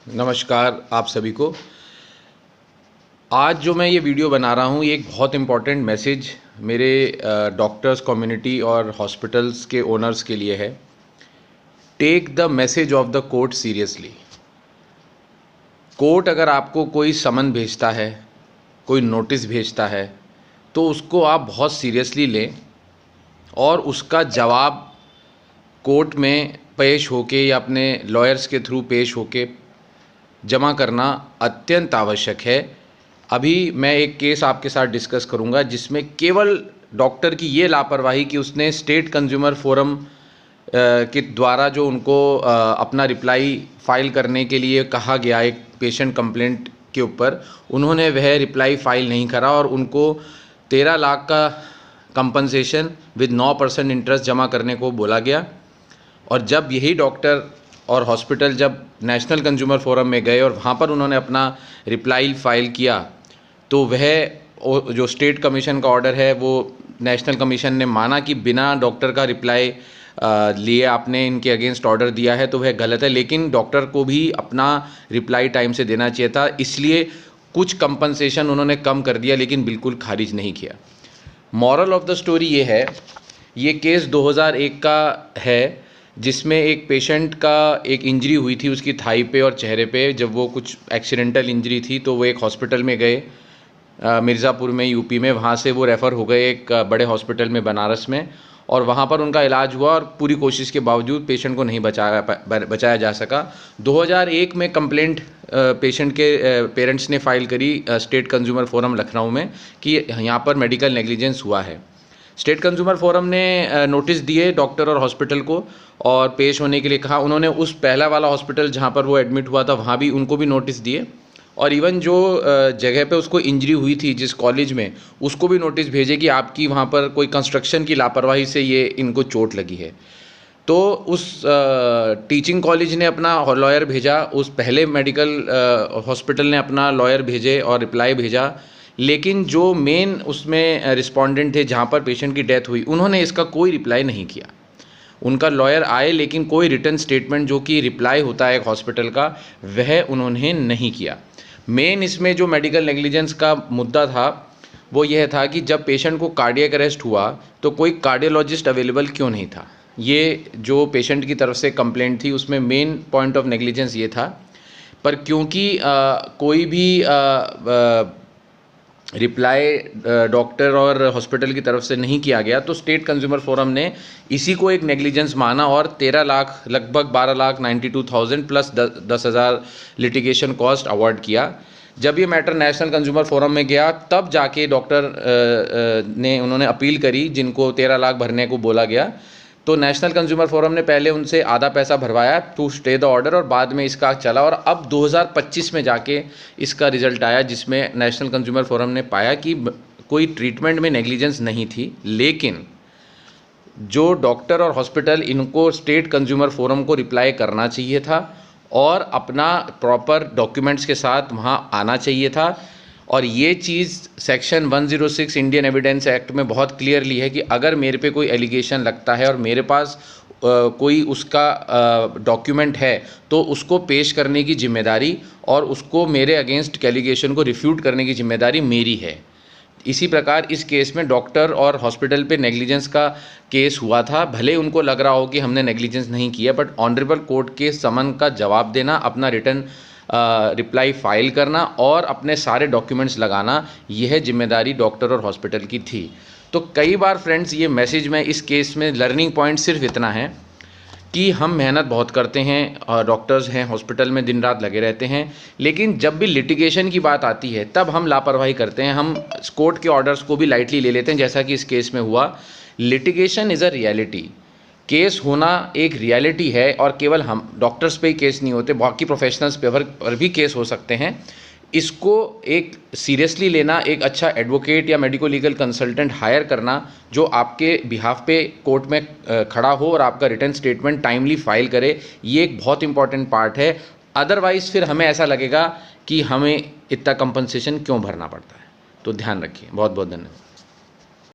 नमस्कार आप सभी को। आज जो मैं ये वीडियो बना रहा हूँ ये एक बहुत इम्पॉर्टेंट मैसेज मेरे डॉक्टर्स कम्युनिटी और हॉस्पिटल्स के ओनर्स के लिए है। Take the message of the court seriously. Court अगर आपको कोई समन भेजता है, कोई नोटिस भेजता है, तो उसको आप बहुत सीरियसली लें और उसका जवाब कोर्ट में पेश होके या अपने लॉयर्स के थ्रू पेश होके जमा करना अत्यंत आवश्यक है। अभी मैं एक केस आपके साथ डिस्कस करूंगा जिसमें केवल डॉक्टर की ये लापरवाही कि उसने स्टेट कंज्यूमर फोरम के द्वारा जो उनको अपना रिप्लाई फ़ाइल करने के लिए कहा गया एक पेशेंट कंप्लेंट के ऊपर, उन्होंने वह रिप्लाई फ़ाइल नहीं करा और उनको 13 लाख का कंपनसेशन विद 9% इंटरेस्ट जमा करने को बोला गया। और जब यही डॉक्टर और हॉस्पिटल जब नेशनल कंज्यूमर फोरम में गए और वहाँ पर उन्होंने अपना रिप्लाई फ़ाइल किया, तो वह जो स्टेट कमीशन का ऑर्डर है वो नेशनल कमीशन ने माना कि बिना डॉक्टर का रिप्लाई लिए आपने इनके अगेंस्ट ऑर्डर दिया है तो वह गलत है, लेकिन डॉक्टर को भी अपना रिप्लाई टाइम से देना चाहिए था। इसलिए कुछ कंपनसेशन उन्होंने कम कर दिया लेकिन बिल्कुल खारिज नहीं किया। मॉरल ऑफ द स्टोरी ये है, ये केस 2001 का है जिसमें एक पेशेंट का एक इंजरी हुई थी उसकी थाई पे और चेहरे पे। जब वो कुछ एक्सीडेंटल इंजरी थी तो वो एक हॉस्पिटल में गए मिर्ज़ापुर में, यूपी में। वहाँ से वो रेफ़र हो गए एक बड़े हॉस्पिटल में बनारस में, और वहाँ पर उनका इलाज हुआ और पूरी कोशिश के बावजूद पेशेंट को नहीं बचाया जा सका। 2001 में कंप्लेंट पेशेंट के पेरेंट्स ने फ़ाइल करी स्टेट कंज्यूमर फोरम लखनऊ में कि यहाँ पर मेडिकल नेग्लिजेंस हुआ है। स्टेट कंज्यूमर फोरम ने नोटिस दिए डॉक्टर और हॉस्पिटल को और पेश होने के लिए कहा। उन्होंने उस पहला वाला हॉस्पिटल जहाँ पर वो एडमिट हुआ था वहाँ भी उनको भी नोटिस दिए, और इवन जो जगह पे उसको इंजरी हुई थी जिस कॉलेज में, उसको भी नोटिस भेजे कि आपकी वहाँ पर कोई कंस्ट्रक्शन की लापरवाही से ये इनको चोट लगी है। तो उस टीचिंग कॉलेज ने अपना लॉयर भेजा, उस पहले मेडिकल हॉस्पिटल ने अपना लॉयर भेजे और रिप्लाई भेजा, लेकिन जो मेन उसमें रिस्पोंडेंट थे जहाँ पर पेशेंट की डेथ हुई, उन्होंने इसका कोई रिप्लाई नहीं किया। उनका लॉयर आए लेकिन कोई रिटर्न स्टेटमेंट जो कि रिप्लाई होता है एक हॉस्पिटल का, वह उन्होंने नहीं किया। मेन इसमें जो मेडिकल नेग्लिजेंस का मुद्दा था वो यह था कि जब पेशेंट को कार्डियक अरेस्ट हुआ तो कोई कार्डियोलॉजिस्ट अवेलेबल क्यों नहीं था। ये जो पेशेंट की तरफ से कंप्लेंट थी उसमें मेन पॉइंट ऑफ नेग्लिजेंस ये था। पर क्योंकि कोई भी रिप्लाई डॉक्टर और हॉस्पिटल की तरफ से नहीं किया गया, तो स्टेट कंज्यूमर फोरम ने इसी को एक नेग्लिजेंस माना और 13 लाख लगभग 12,92,000 प्लस 10,000 लिटिगेशन कॉस्ट अवार्ड किया। जब ये मैटर नेशनल कंज्यूमर फोरम में गया तब जाके डॉक्टर ने उन्होंने अपील करी जिनको 13 लाख भरने को बोला गया। तो नेशनल कंज्यूमर फोरम ने पहले उनसे आधा पैसा भरवाया टू स्टे द ऑर्डर और बाद में इसका चला, और अब 2025 में जाके इसका रिजल्ट आया जिसमें नेशनल कंज्यूमर फोरम ने पाया कि कोई ट्रीटमेंट में नेग्लिजेंस नहीं थी, लेकिन जो डॉक्टर और हॉस्पिटल, इनको स्टेट कंज्यूमर फोरम को रिप्लाई करना चाहिए था और अपना प्रॉपर डॉक्यूमेंट्स के साथ वहाँ आना चाहिए था। और ये चीज़ सेक्शन 106 इंडियन एविडेंस एक्ट में बहुत क्लियरली है कि अगर मेरे पे कोई एलिगेशन लगता है और मेरे पास कोई उसका डॉक्यूमेंट है तो उसको पेश करने की जिम्मेदारी और उसको मेरे अगेंस्ट एलिगेशन को रिफ्यूट करने की जिम्मेदारी मेरी है। इसी प्रकार इस केस में डॉक्टर और हॉस्पिटल पे नेग्लिजेंस का केस हुआ था। भले उनको लग रहा हो कि हमने नेग्लिजेंस नहीं किया, बट ऑनरेबल कोर्ट के समन का जवाब देना, अपना रिटर्न रिप्लाई फ़ाइल करना और अपने सारे डॉक्यूमेंट्स लगाना, यह जिम्मेदारी डॉक्टर और हॉस्पिटल की थी। तो कई बार फ्रेंड्स ये मैसेज में इस केस में लर्निंग पॉइंट सिर्फ इतना है कि हम मेहनत बहुत करते हैं, डॉक्टर्स हैं हॉस्पिटल में दिन रात लगे रहते हैं, लेकिन जब भी लिटिगेशन की बात आती है तब हम लापरवाही करते हैं। हम कोर्ट के ऑर्डर्स को भी लाइटली ले लेते हैं, जैसा कि इस केस में हुआ। Litigation is a reality. Case होना एक रियलिटी है और केवल हम डॉक्टर्स पे ही केस नहीं होते, बाकी प्रोफेशनल्स पर भी केस हो सकते हैं। इसको एक सीरियसली लेना, एक अच्छा एडवोकेट या मेडिको लीगल कंसल्टेंट हायर करना जो आपके बिहाफ पे कोर्ट में खड़ा हो और आपका रिटर्न स्टेटमेंट टाइमली फाइल करे, ये एक बहुत इंपॉर्टेंट पार्ट है। अदरवाइज़ फिर हमें ऐसा लगेगा कि हमें इतना कंपनसेशन क्यों भरना पड़ता है। तो ध्यान रखिए। बहुत बहुत धन्यवाद।